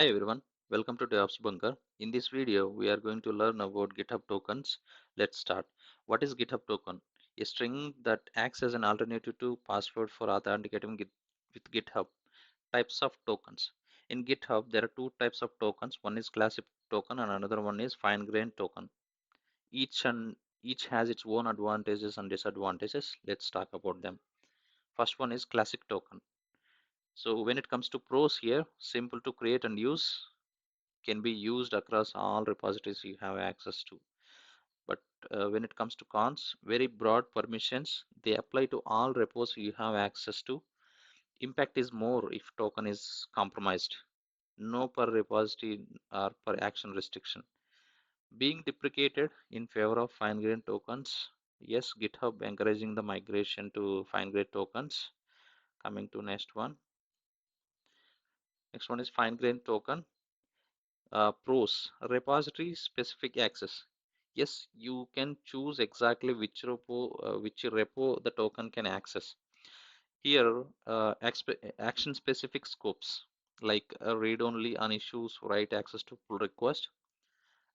Hi everyone, welcome to DevOps Bunker. In this video, we are going to learn about GitHub tokens. Let's start. What is GitHub token? A string that acts as an alternative to password for authenticating with GitHub. Types of tokens. In GitHub, there are two types of tokens. One is classic token and another one is fine-grained token. Each and each has its own advantages and disadvantages. Let's talk about them. First one is classic token. So when it comes to pros here, simple to create and use, can be used across all repositories you have access to. But when it comes to cons, very broad permissions, they apply to all repos you have access to. Impact is more if token is compromised. No per repository or per action restriction. Being deprecated in favor of fine-grained tokens. Yes, GitHub encouraging the migration to fine-grained tokens. Coming to next one. Next one is fine-grained token. Pros, repository specific access. Yes, you can choose exactly which repo the token can access. Here, action specific scopes like read only on issues, write access to pull request.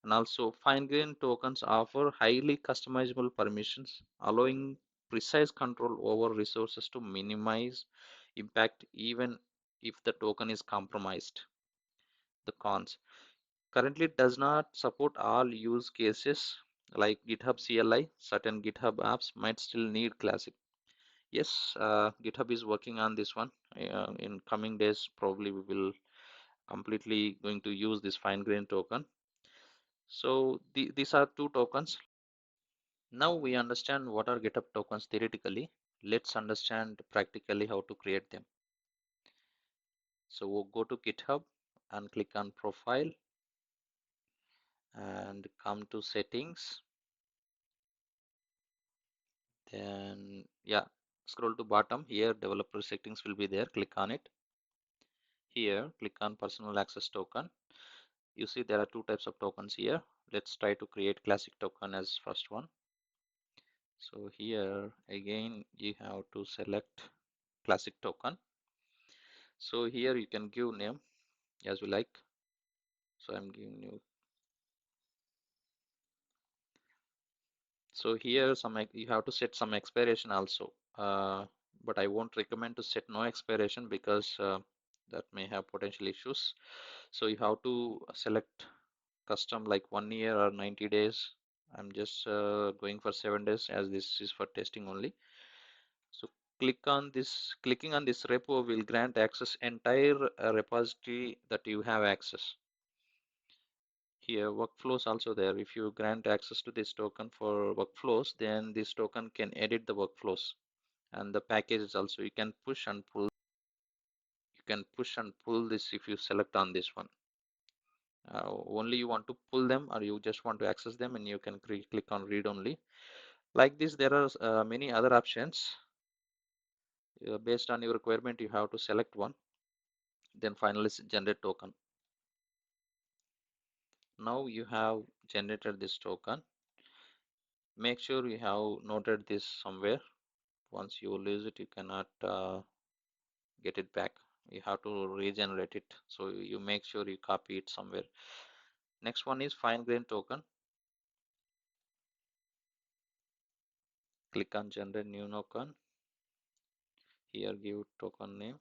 And also fine-grained tokens offer highly customizable permissions, allowing precise control over resources to minimize impact even if the token is compromised. The cons. Currently does not support all use cases like GitHub CLI. Certain GitHub apps might still need classic. Yes, GitHub is working on this one. In coming days, probably we will completely going to use this fine-grained token. So these are two tokens. Now we understand what are GitHub tokens theoretically. Let's understand practically how to create them. So we'll go to GitHub and click on profile and come to settings. Then yeah, scroll to bottom. Here developer settings will be there. Click on it. Here click on personal access token. You see there are two types of tokens here. Let's try to create classic token as first one. So here again you have to select classic token. So here you can give name as you like. So I'm giving you. So here you have to set some expiration also. But I won't recommend to set no expiration because that may have potential issues. So you have to select custom like 1 year or 90 days. I'm just going for 7 days as this is for testing only. So clicking on this repo will grant access entire repository that you have access. Here workflows also there. If you grant access to this token for workflows, then this token can edit the workflows and the packages also. You can push and pull. You can push and pull this if you select on this one. Only you want to pull them or you just want to access them, and you can click on read only. Like this, there are many other options. Based on your requirement, you have to select one. Then finally generate token. Now you have generated this token. Make sure you have noted this somewhere. Once you lose it, you cannot get it back. You have to regenerate it. So you make sure you copy it somewhere. Next one is fine-grained token. Click on generate new token. Here give token name.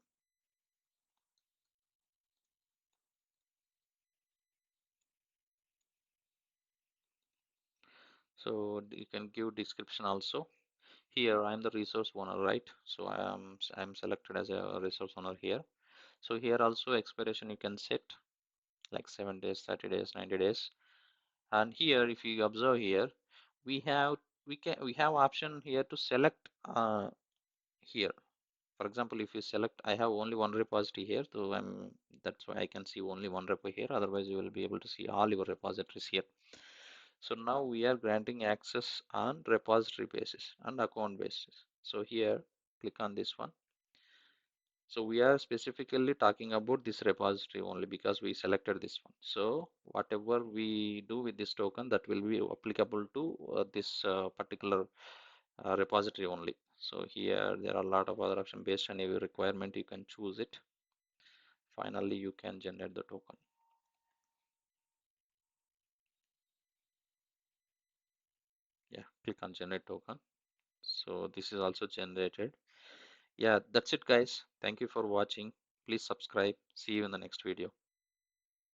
So you can give description also. Here I'm the resource owner, right? So I'm selected as a resource owner here. So here also expiration you can set like 7 days, 30 days, 90 days. And here if you observe here, we have option here to select here. For example, if you select, I have only one repository here, so that's why I can see only one repo here. Otherwise, you will be able to see all your repositories here. So now we are granting access on repository basis and account basis. So here, click on this one. So we are specifically talking about this repository only because we selected this one. So whatever we do with this token, that will be applicable to this particular repository only. So here there are a lot of other options based on your requirement. You can choose it. Finally, you can generate the token. Click on generate token. So this is also generated. Yeah, that's it guys. Thank you for watching. Please subscribe. See you in the next video.